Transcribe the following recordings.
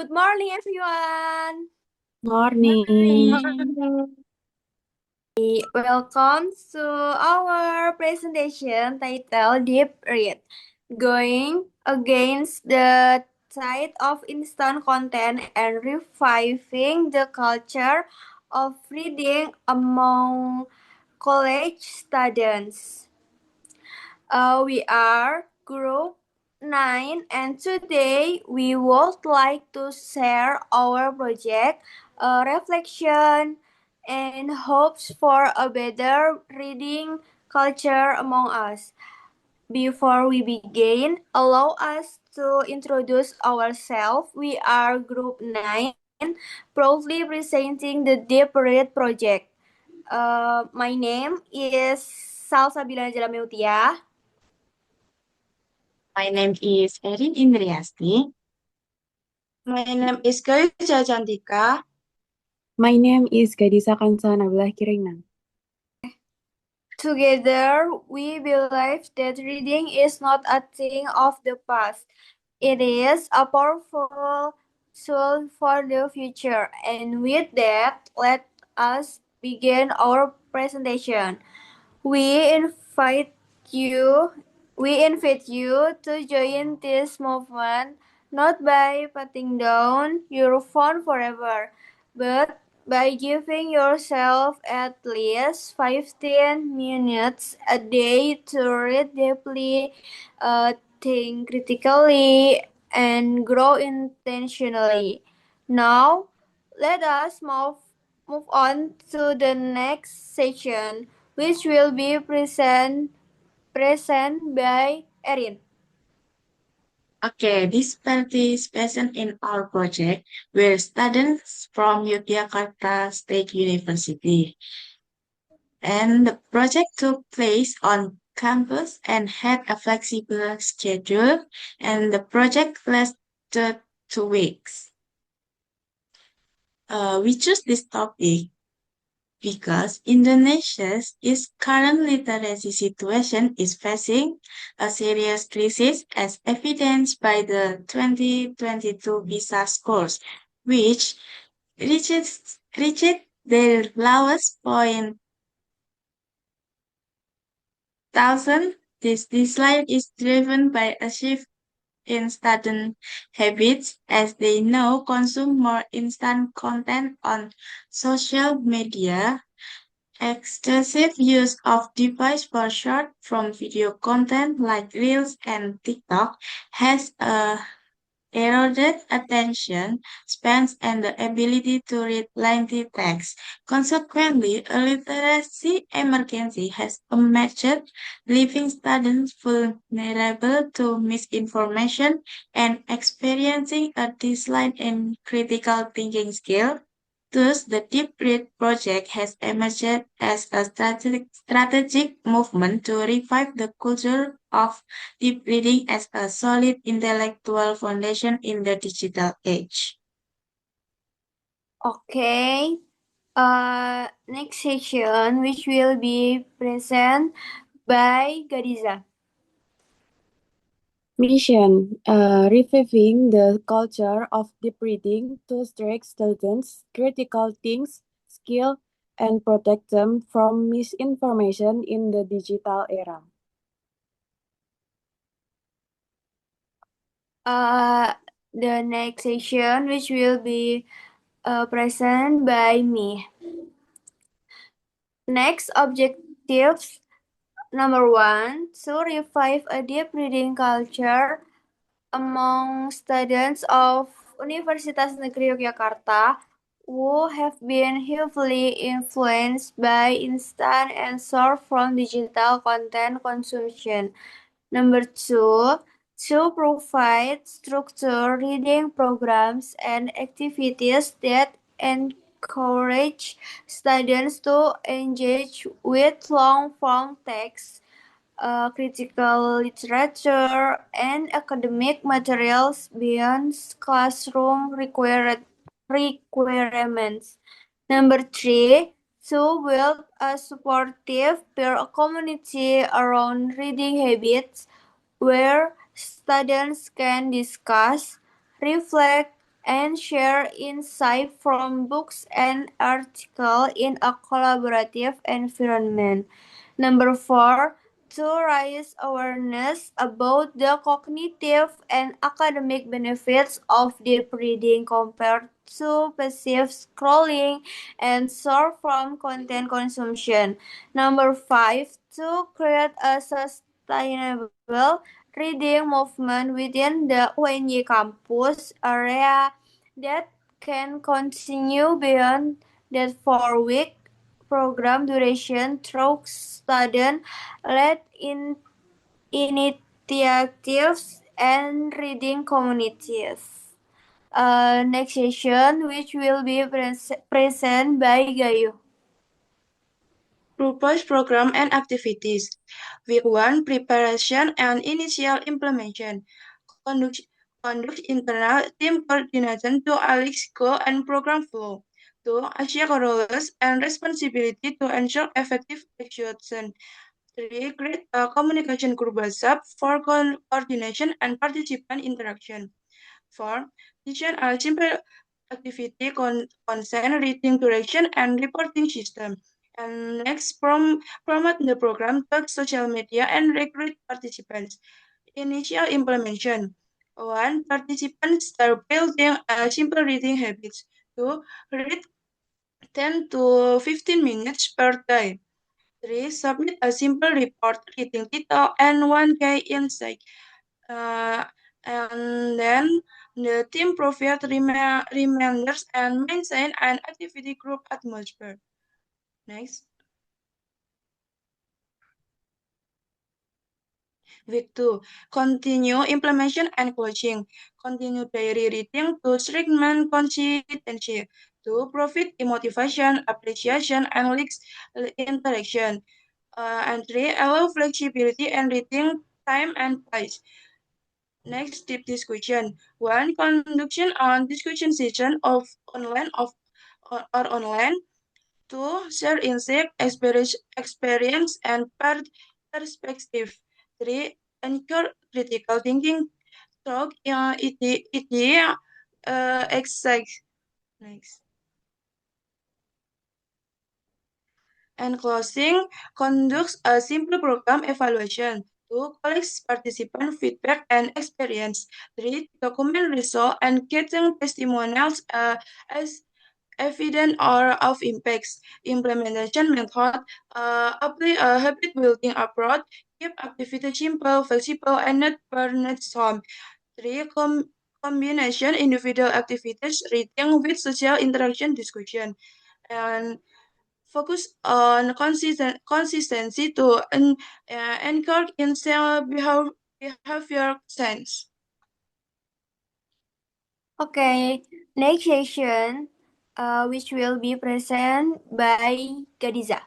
Good morning, everyone. Morning. Welcome to our presentation titled Deep Read, Going Against the Tide of Instant Content and Reviving the Culture of Reading Among College Students. We are Group 9, and today we would like to share our project, reflection, and hopes for a better reading culture among us. Before we begin, allow us to introduce ourselves. We are Group 9, proudly presenting the Deep Read project. My name is Salsabila Jalameutia. My name is Erin Indriasti. My name is Gaisha Cantika. My name is Gadisa Kansa Nabilah Kiringan. Together, we believe that reading is not a thing of the past. It is a powerful tool for the future. And with that, let us begin our presentation. We invite you we invite you to join this movement not by putting down your phone forever, but by giving yourself at least 15 minutes a day to read deeply, think critically, and grow intentionally. Now, let us move on to the next section, which will be present by Erin. Okay, this participation in our project were students from Yogyakarta State University. And the project took place on campus and had a flexible schedule, and the project lasted 2 weeks. We chose this topic because Indonesia's current literacy situation is facing a serious crisis as evidenced by the 2022 PISA scores, which reached their lowest point 1000. This decline is driven by a shift in student habits as they now consume more instant content on social media. Excessive use of device for short-form video content like Reels and TikTok has eroded attention spans and the ability to read lengthy text. Consequently, a literacy emergency has emerged, leaving students vulnerable to misinformation and experiencing a decline in critical thinking skill. Thus, the Deep Read project has emerged as a strategic movement to revive the culture of deep reading as a solid intellectual foundation in the digital age. Okay. Next section, which will be present by Gadiza. Mission: reviving the culture of deep reading to strengthen students' critical thinking skill and protect them from misinformation in the digital era. The next section, which will be present by me. Next objectives. Number 1, to revive a deep reading culture among students of Universitas Negeri Yogyakarta who have been heavily influenced by instant and short-form digital content consumption. Number 2, to provide structured reading programs and activities that encourage students to engage with long-form text, critical literature, and academic materials beyond classroom requirements. Number 3, to build a supportive peer community around reading habits where students can discuss, reflect, and share insight from books and articles in a collaborative environment. Number 4, to raise awareness about the cognitive and academic benefits of deep reading compared to passive scrolling and short form content consumption. Number 5, to create a sustainable reading movement within the UNY campus area that can continue beyond that 4-week program duration through student-led initiatives and reading communities. Next session, which will be present by Gayu. Purpose, program, and activities. Week 1, preparation and initial implementation. Conduct internal team coordination to ALIX goal and program flow. 2. Assure roles and responsibility to ensure effective execution. 3. Create a communication group WhatsApp for coordination and participant interaction. 4. Design a simple activity consent, reading duration, and reporting system. And next, promote the program to social media and recruit participants. Initial implementation. 1. Participants start building a simple reading habits. 2. Read 10 to 15 minutes per day. 3. Submit a simple report reading title and 1K insight. And then the team provides reminders and maintain an activity group atmosphere. Next. Week 2. Continue implementation and coaching. Continue daily reading to strengthen consistency. 2. Profit motivation, appreciation, and links interaction. And 3. Allow flexibility and reading time and place. Next, deep discussion. 1. Conduction on discussion session of online or online. 2. Share insight, experience and perspective. 3. Encourage critical thinking. Talk idea exercise. Next. And closing, conducts a simple program evaluation. 2. Collects participant feedback and experience. 3. Document results and getting testimonials as evidence or of impacts. Implementation method, apply a habit building approach, keep activity simple, flexible, and not burdensome. 3. Combination individual activities, reading with social interaction discussion. And focus on consistency to encourage in behavior sense. Okay, next session, which will be present by Gadiza.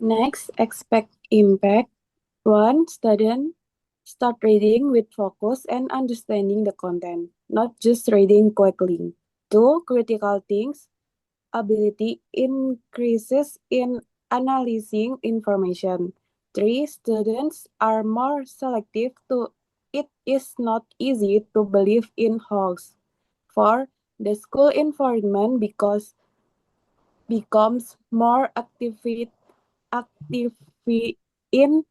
Next, expect impact. 1. Student start reading with focus and understanding the content, not just reading quickly. 2. Critical things ability increases in analyzing information. 3. Students are more selective to it is not easy to believe in hoax. 4. The school environment becomes more active in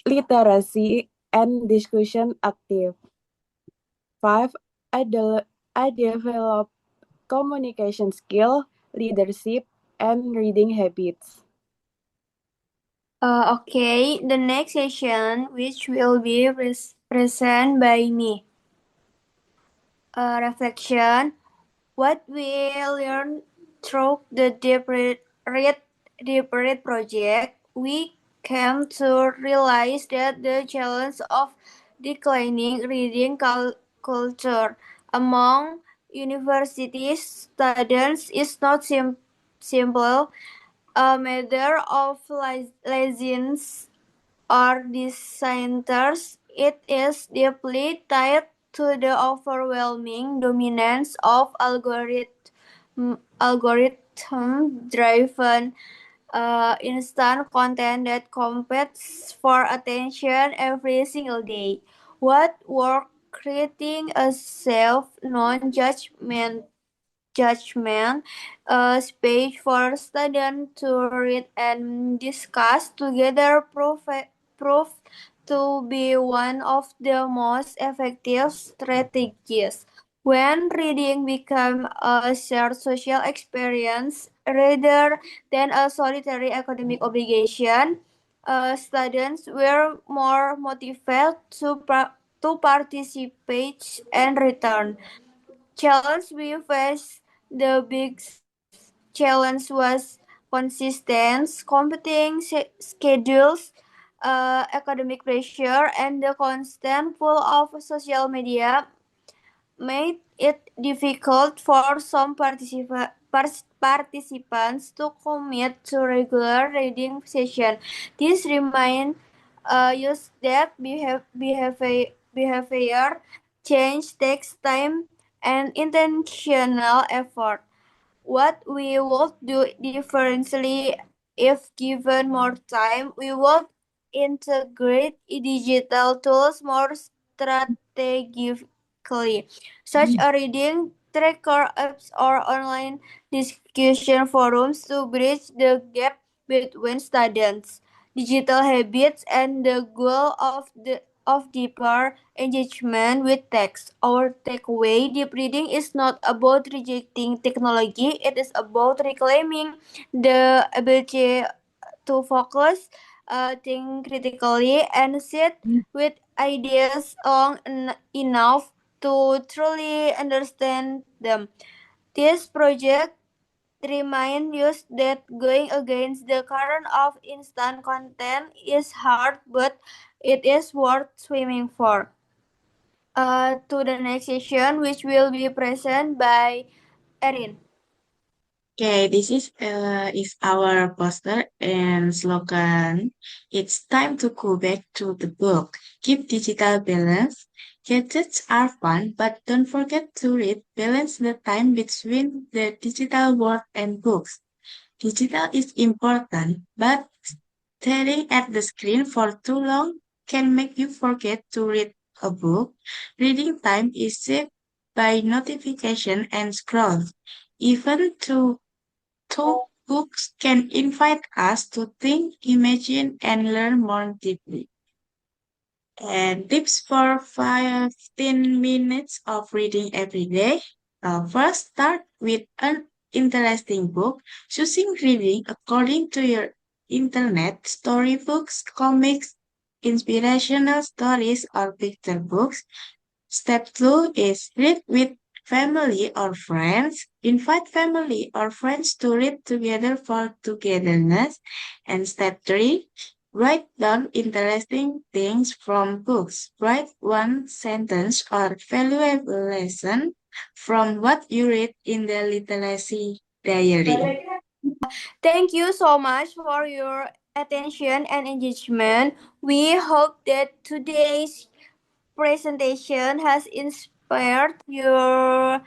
literacy and discussion active. 5. I develop communication skill, leadership, and reading habits. Okay, the next session, which will be present by me. Reflection. What we learned through the Deep Read project, we came to realize that the challenge of declining reading culture among university students is not simple a matter of laziness or dissenters. It is deeply tied to the overwhelming dominance of algorithm-driven instant content that competes for attention every single day. What worked creating a safe, judgment space for students to read and discuss together proved to be one of the most effective strategies. When reading became a shared social experience rather than a solitary academic obligation, students were more motivated to participate and return. Challenge we faced, the big challenge was consistent competing schedules, academic pressure, and the constant pull of social media made it difficult for some participants to commit to regular reading sessions. This remains use that behavior change takes time and intentional effort. What we would do differently if given more time, we would integrate digital tools more strategically, such as reading tracker apps or online discussion forums to bridge the gap between students' digital habits and the goal of deeper engagement with text. Our takeaway, deep reading is not about rejecting technology, it is about reclaiming the ability to focus, think critically, and sit with ideas long enough to truly understand them. This project reminds us that going against the current of instant content is hard, but it is worth swimming for. To the next session, which will be present by Erin. Okay, this is our poster and slogan. It's time to go back to the book. Keep digital balance. Gadgets are fun, but don't forget to read. Balance the time between the digital world and books. Digital is important, but staring at the screen for too long can make you forget to read a book. Reading time is saved by notification and scroll. Even two books can invite us to think, imagine, and learn more deeply. And tips for 15 minutes of reading every day. First, start with an interesting book. Choosing reading according to your internet, storybooks, comics, inspirational stories, or picture books. Step two is read with family or friends. Invite family or friends to read together for togetherness. And step three, write down interesting things from books. Write one sentence or valuable lesson from what you read in the literacy diary. Thank you so much for your attention and engagement. We hope that today's presentation has inspired you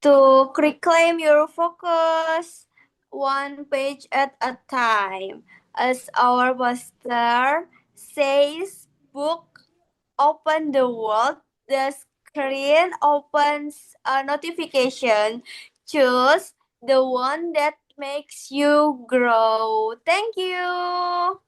to reclaim your focus one page at a time. As our poster says, book open the world, the screen opens a notification. Choose the one that makes you grow. Thank you.